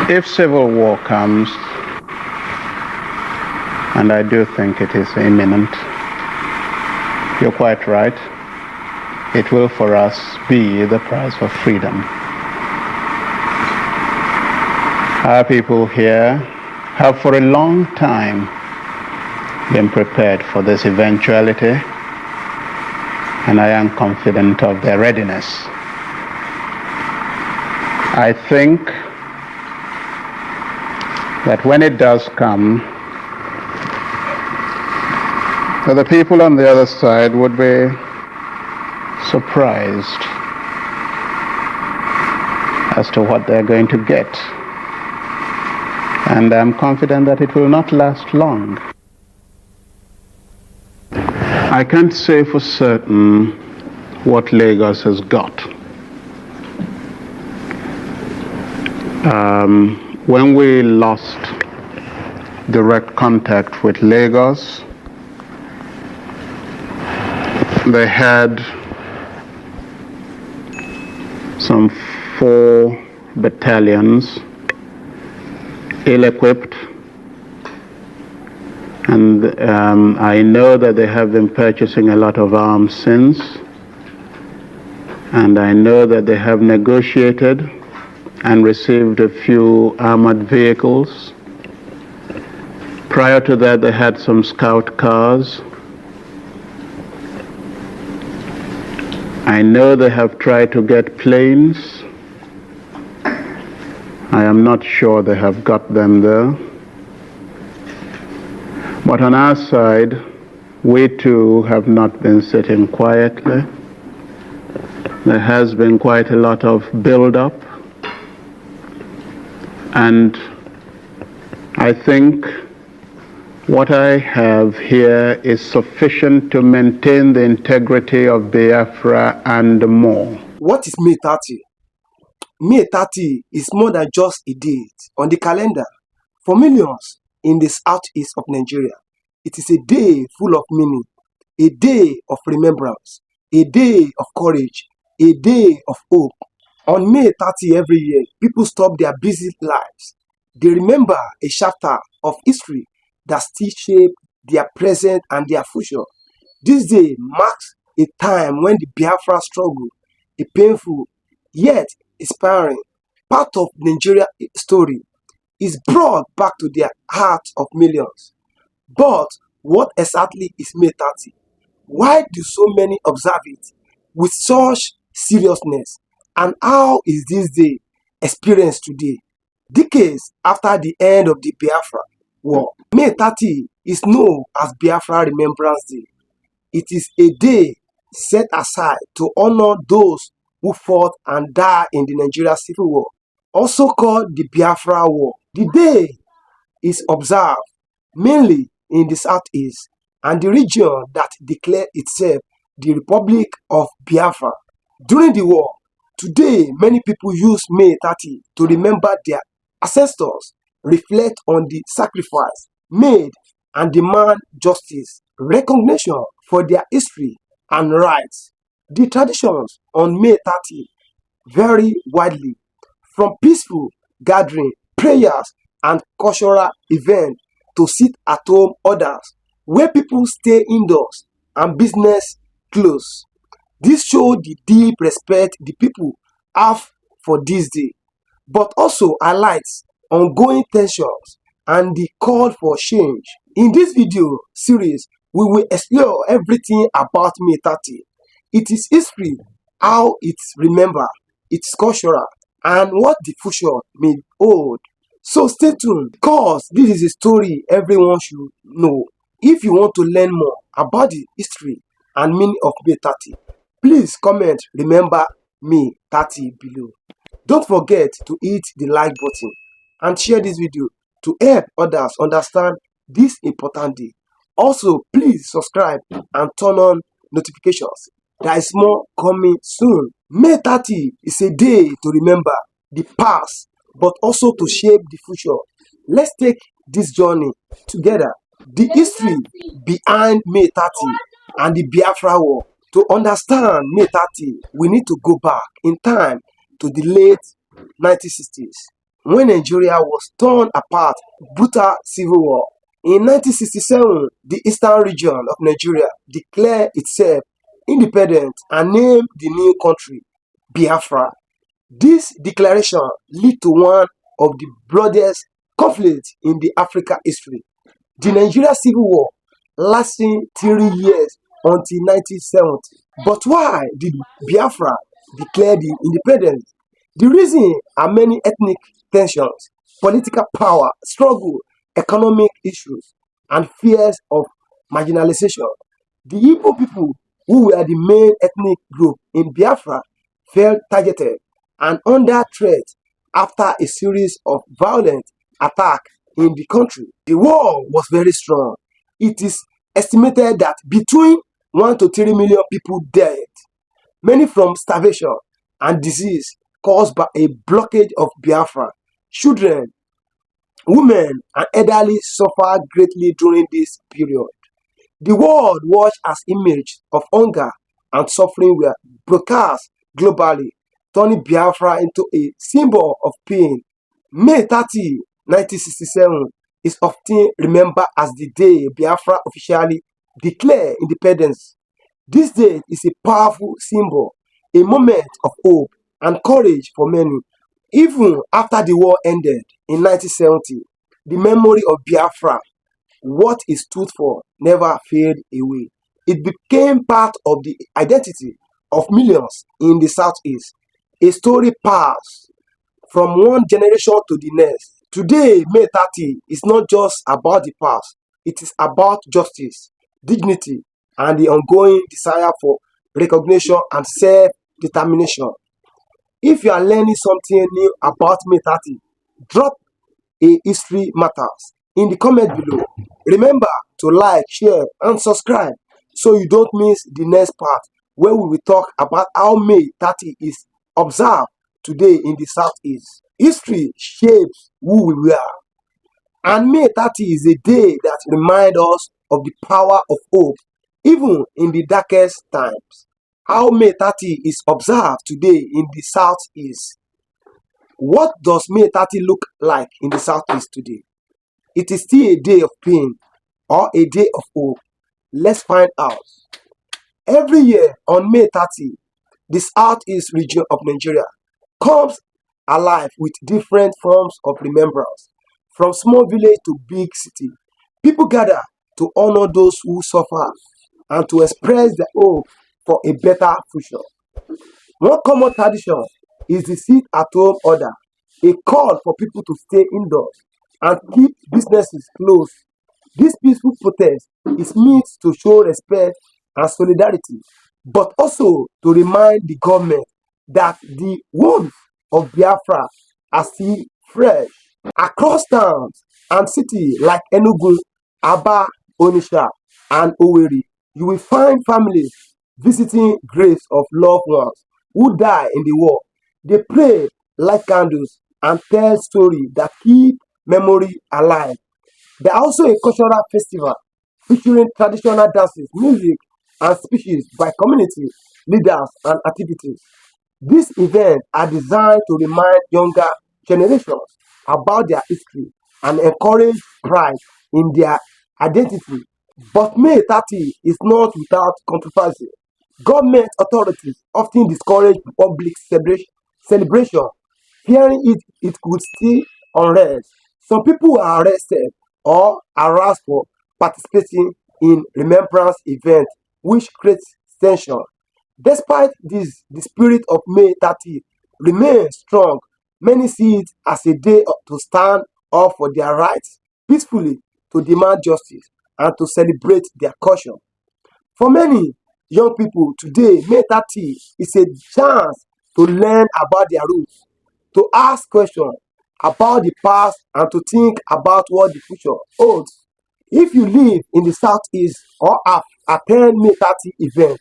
If civil war comes, and I do think it is imminent, you're quite right, it will for us be the price of freedom. Our people here have for a long time been prepared for this eventuality, and I am confident of their readiness. I think that when it does come, that the people on the other side would be surprised as to what they're going to get. And I'm confident that it will not last long. I can't say for certain what Lagos has got. When we lost direct contact with Lagos, they had some 4 battalions ill-equipped, and I know that they have been purchasing a lot of arms since, and I know that they have negotiated and received a few armored vehicles. Prior to that, they had some scout cars. I know they have tried to get planes. I am not sure they have got them there. But on our side, we too have not been sitting quietly. There has been quite a lot of build-up. And I think what I have here is sufficient to maintain the integrity of Biafra and more. What is May 30? May 30 is more than just a date on the calendar. For millions in the southeast of Nigeria, it is a day full of meaning, a day of remembrance, a day of courage, a day of hope. On May 30 every year, people stop their busy lives. They remember a chapter of history that still shape their present and their future. This day marks a time when the Biafra struggle, a painful yet inspiring part of Nigeria's story, is brought back to the hearts of millions. But what exactly is May 30? Why do so many observe it with such seriousness? And how is this day experienced today, decades after the end of the Biafra War? May 30 is known as Biafra Remembrance Day. It is a day set aside to honor those who fought and died in the Nigerian Civil War, also called the Biafra War. The day is observed mainly in the southeast and the region that declared itself the Republic of Biafra. During the war, today many people use May 30 to remember their ancestors, reflect on the sacrifice made, and demand justice, recognition for their history and rights. The traditions on May 30 vary widely, from peaceful gathering, prayers, and cultural events to sit-at-home orders, where people stay indoors and business closed. This shows the deep respect the people have for this day, but also highlights ongoing tensions and the call for change. In this video series, we will explore everything about May 30, its history, how it's remembered, its culture, and what the future may hold. So stay tuned, because this is a story everyone should know. If you want to learn more about the history and meaning of May 30, please comment "Remember May 30" below. Don't forget to hit the like button and share this video to help others understand this important day. Also, please subscribe and turn on notifications. There is more coming soon. May 30 is a day to remember the past, but also to shape the future. Let's take this journey together. The history behind May 30 and the Biafra War. To understand May 30, we need to go back in time to the late 1960s. when Nigeria was torn apart, brutal civil war. In 1967, the eastern region of Nigeria declared itself independent and named the new country Biafra. This declaration led to one of the bloodiest conflicts in the African history, the Nigerian Civil War, lasting 3 years until 1970. But why did Biafra declare the independence? The reason are many: ethnic tensions, political power struggle, economic issues, and fears of marginalization. The Igbo people, who were the main ethnic group in Biafra, felt targeted and under threat after a series of violent attacks in the country. The war was very strong. It is estimated that between 1 to 3 million people died, many from starvation and disease caused by a blockage of Biafra. Children, women, and elderly suffered greatly during this period. The world watched as images of hunger and suffering were broadcast globally, turning Biafra into a symbol of pain. May 30, 1967 is often remembered as the day Biafra officially declared independence. This day is a powerful symbol, a moment of hope and courage for many. Even after the war ended in 1970, the memory of Biafra, what it stood for, never faded away. It became part of the identity of millions in the Southeast. A story passed from one generation to the next. Today, May 30 is not just about the past, it is about justice, dignity, and the ongoing desire for recognition and self determination. If you are learning something new about May 30, drop a history matters in the comment below. Remember to like, share, and subscribe so you don't miss the next part where we will talk about how May 30 is observed today in the Southeast. History shapes who we are, and May 30 is a day that reminds us of the power of hope, even in the darkest times. How May 30 is observed today in the Southeast. What does May 30 look like in the Southeast today? It is still a day of pain or a day of hope? Let's find out. Every year on May 30, the Southeast region of Nigeria comes alive with different forms of remembrance. From small village to big city, people gather to honor those who suffer and to express their hope for a better future. One common tradition is the sit at home order, a call for people to stay indoors and keep businesses closed. This peaceful protest is meant to show respect and solidarity, but also to remind the government that the wounds of Biafra are still fresh. Across towns and cities like Enugu, Aba, Onitsha, and Owerri, you will find families visiting graves of loved ones who died in the war. They pray, light candles, and tell stories that keep memory alive. There are also a cultural festival featuring traditional dances, music, and speeches by community leaders and activities. These events are designed to remind younger generations about their history and encourage pride in their identity. But May 30 is not without controversy. Government authorities often discourage public celebration, fearing it could still unrest. Some people are arrested or harassed for participating in remembrance events, which creates tension. Despite this, the spirit of May 30 remains strong. Many see it as a day to stand up for their rights peacefully, to demand justice, and to celebrate their culture. For many young people today, May 30 is a chance to learn about their roots, to ask questions about the past, and to think about what the future holds. If you live in the Southeast or have attend May 30 event,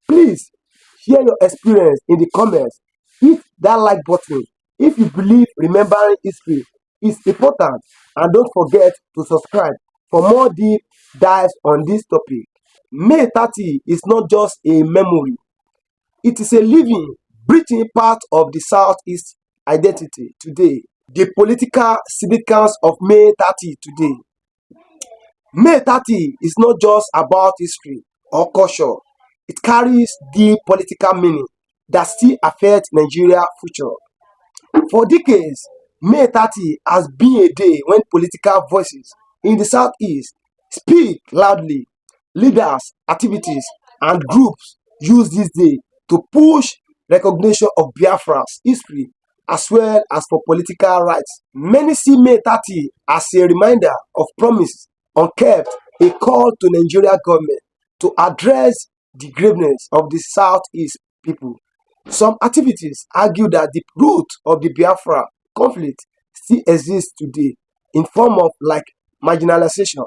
please share your experience in the comments. Hit that like button if you believe remembering history is important, and don't forget to subscribe for more deep dives on this topic. May 30 is not just a memory, it is a living, breathing part of the Southeast identity today. The political significance of May 30 today. May 30 is not just about history or culture. It carries deep political meaning that still affects Nigeria's future. For decades, May 30 has been a day when political voices in the Southeast speak loudly. Leaders, activities, and groups use this day to push recognition of Biafra's history as well as for political rights. Many see May 30 as a reminder of promises unkept, a call to Nigeria government to address the graveness of the Southeast people. Some activities argue that the root of the Biafra conflict still exists today in form of like marginalization.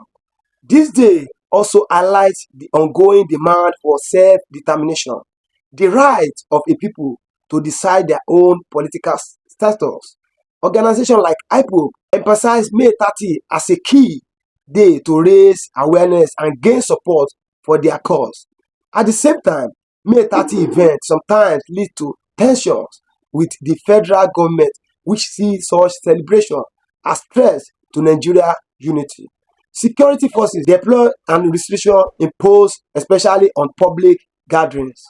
This day also highlights the ongoing demand for self-determination, the right of a people to decide their own political status. Organizations like IPOB emphasize May 30 as a key day to raise awareness and gain support for their cause. At the same time, May 30 events sometimes lead to tensions with the federal government, which sees such celebration as threats to Nigeria unity. Security forces deploy and restriction imposed especially on public gatherings.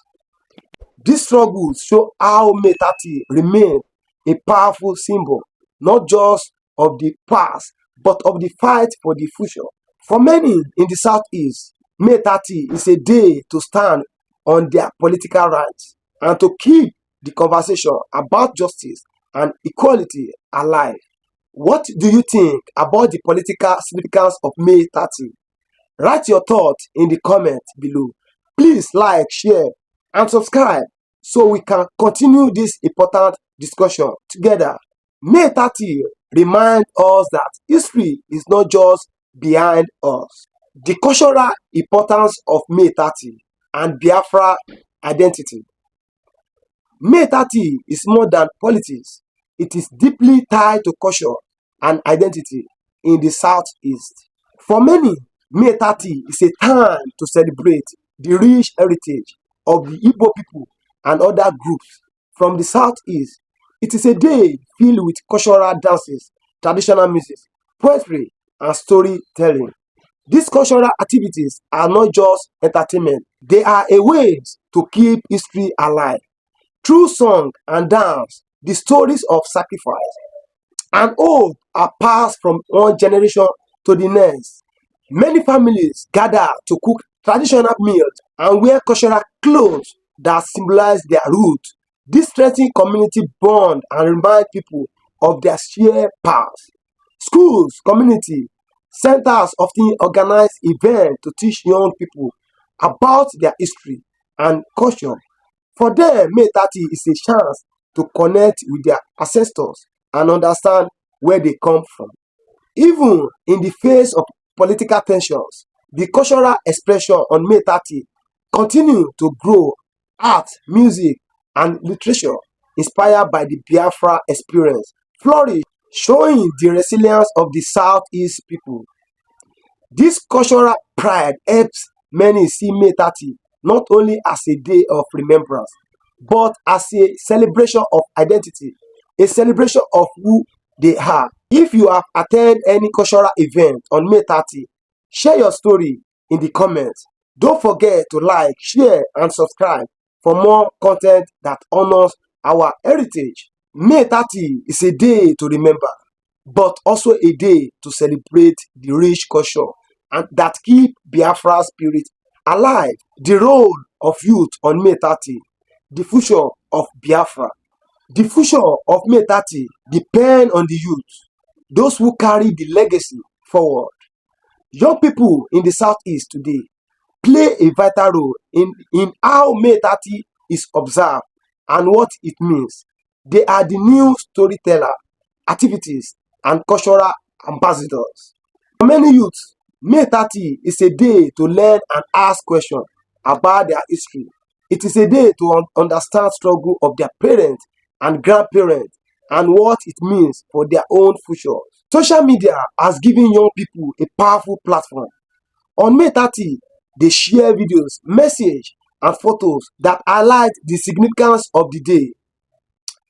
These struggles show how May 30 remain a powerful symbol, not just of the past, but of the fight for the future. For many in the Southeast, May 30 is a day to stand on their political rights and to keep the conversation about justice and equality alive. What do you think about the political significance of May 30? Write your thoughts in the comments below. Please like, share, and subscribe so we can continue this important discussion together. May 30 reminds us that history is not just behind us. The cultural importance of May 30 and Biafra identity. May 30 is more than politics. It is deeply tied to culture and identity in the Southeast. For many, May 30 is a time to celebrate the rich heritage of the Igbo people and other groups from the Southeast. It is a day filled with cultural dances, traditional music, poetry, and storytelling. These cultural activities are not just entertainment, they are a way to keep history alive. Through song and dance, the stories of sacrifice and hope are passed from one generation to the next. Many families gather to cook traditional meals and wear cultural clothes that symbolize their roots. This strengthens community bond and remind people of their shared past. Schools, community centers often organize events to teach young people about their history and culture. For them, May 30 is a chance to connect with their ancestors and understand where they come from. Even in the face of political tensions, the cultural expression on May 30 continue to grow. Art, music, and literature inspired by the Biafra experience flourish, showing the resilience of the Southeast people. This cultural pride helps many see May 30 not only as a day of remembrance, but as a celebration of identity, a celebration of who they are. If you have attended any cultural event on May 30, share your story in the comments. Don't forget to like, share, and subscribe for more content that honors our heritage. May 30 is a day to remember, but also a day to celebrate the rich culture and that keep Biafra spirit alive. The role of youth on May 30, the future of Biafra. The future of May 30 depends on the youth, those who carry the legacy forward. Young people in the Southeast today play a vital role in how May 30 is observed and what it means. They are the new storyteller, activities, and cultural ambassadors. For many youths, May 30 is a day to learn and ask questions about their history. It is a day to understand struggle of their parents and grandparents and what it means for their own future. Social media has given young people a powerful platform. On May 30, they share videos, messages, and photos that highlight the significance of the day.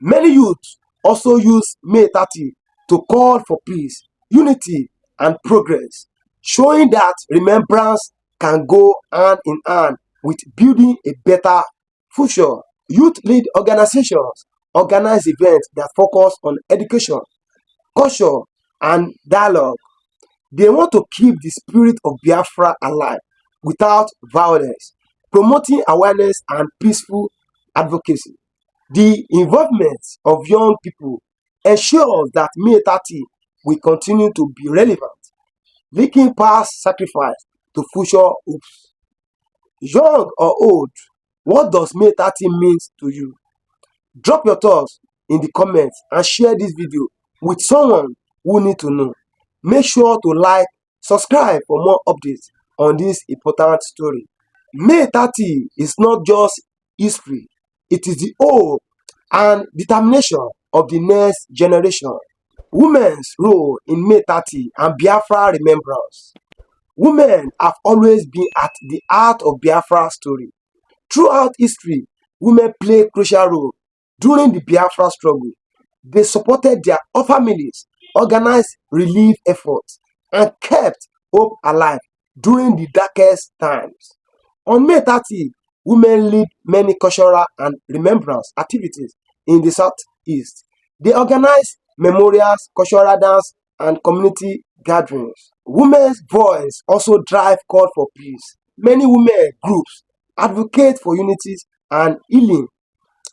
Many youths also use May 30 to call for peace, unity, and progress, showing that remembrance can go hand in hand with building a better future. Youth-led organizations organize events that focus on education, culture, and dialogue. They want to keep the spirit of Biafra alive without violence, promoting awareness and peaceful advocacy. The involvement of young people ensures that May 30 will continue to be relevant, linking past sacrifice to future hopes. Young or old, what does May 30 mean to you? Drop your thoughts in the comments and share this video with someone who needs to know. Make sure to like, subscribe for more updates on this important story. May 30 is not just history, it is the hope and determination of the next generation. Women's role in May 30 and Biafra remembrance. Women have always been at the heart of Biafra's story. Throughout history, women play a crucial role during the Biafra struggle. They supported their families, organized relief efforts, and kept hope alive during the darkest times. On May 30, women lead many cultural and remembrance activities in the Southeast. They organize memorials, cultural dance, and community gatherings. Women's voice also drive call for peace. Many women groups advocate for unity and healing,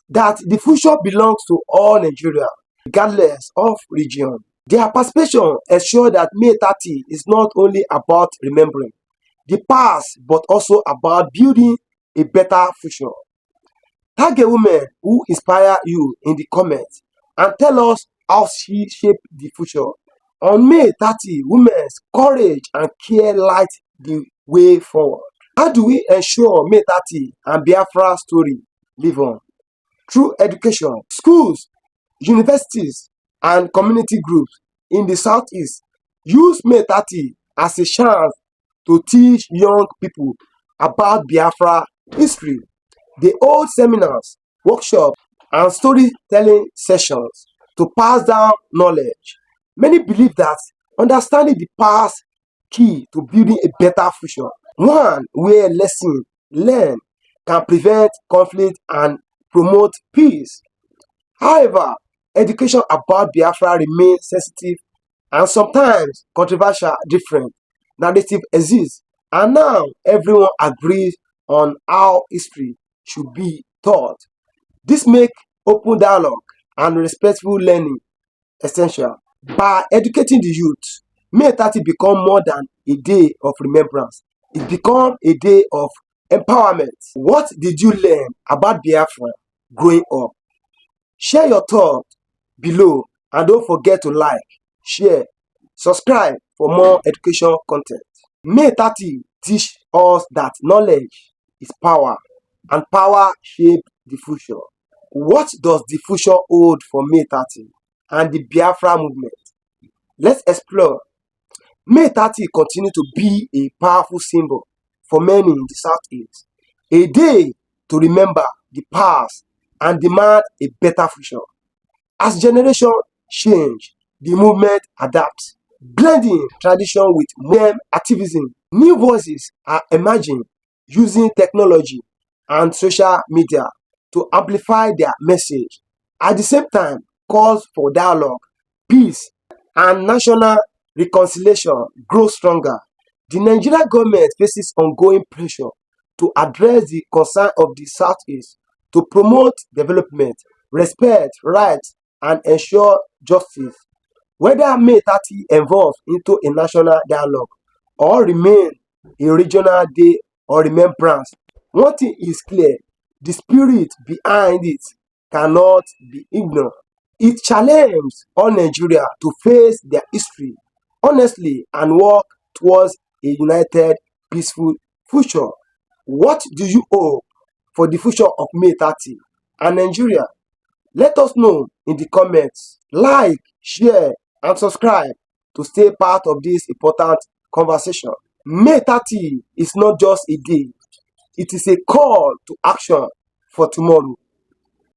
that the future belongs to all Nigerians, regardless of region. Their participation ensures that May 30 is not only about remembering the past, but also about building a better future. Tag a woman who inspire you in the comments and tell us how she shaped the future. On May 30, women's courage and care light the way forward. How do we ensure May 30 and Biafra story live on? Through education, schools, universities, and community groups in the Southeast use May 30 as a chance to teach young people about Biafra history. They hold seminars, workshops, and storytelling sessions to pass down knowledge. Many believe that understanding the past key to building a better future. One where lessons learned can prevent conflict and promote peace. However, education about Biafra remains sensitive and sometimes controversial. Different narrative exists, and now everyone agrees on how history should be taught. This makes open dialogue and respectful learning essential. By educating the youth, May 30 become more than a day of remembrance. It becomes a day of empowerment. What did you learn about Biafra growing up? Share your thoughts below and don't forget to like, share, subscribe for more educational content. May 30 teach us that knowledge is power and power shapes the future. What does the future hold for May 30 and the Biafra movement? Let's explore. May 30 continue to be a powerful symbol for many in the Southeast, a day to remember the past and demand a better future. As generations change, the movement adapts, blending tradition with modern activism. New voices are emerging using technology and social media to amplify their message. At the same time, calls for dialogue, peace, and national reconciliation grow stronger. The Nigerian government faces ongoing pressure to address the concern of the Southeast, to promote development, respect rights, and ensure justice. Whether May 30 evolves into a national dialogue or remain a regional day or remembrance, one thing is clear: the spirit behind it cannot be ignored. It challenges all Nigeria to face their history honestly and work towards a united, peaceful future. What do you hope for the future of May 30 and Nigeria? Let us know in the comments. Like, share, and subscribe to stay part of this important conversation. May 30 is not just a day, it is a call to action for tomorrow.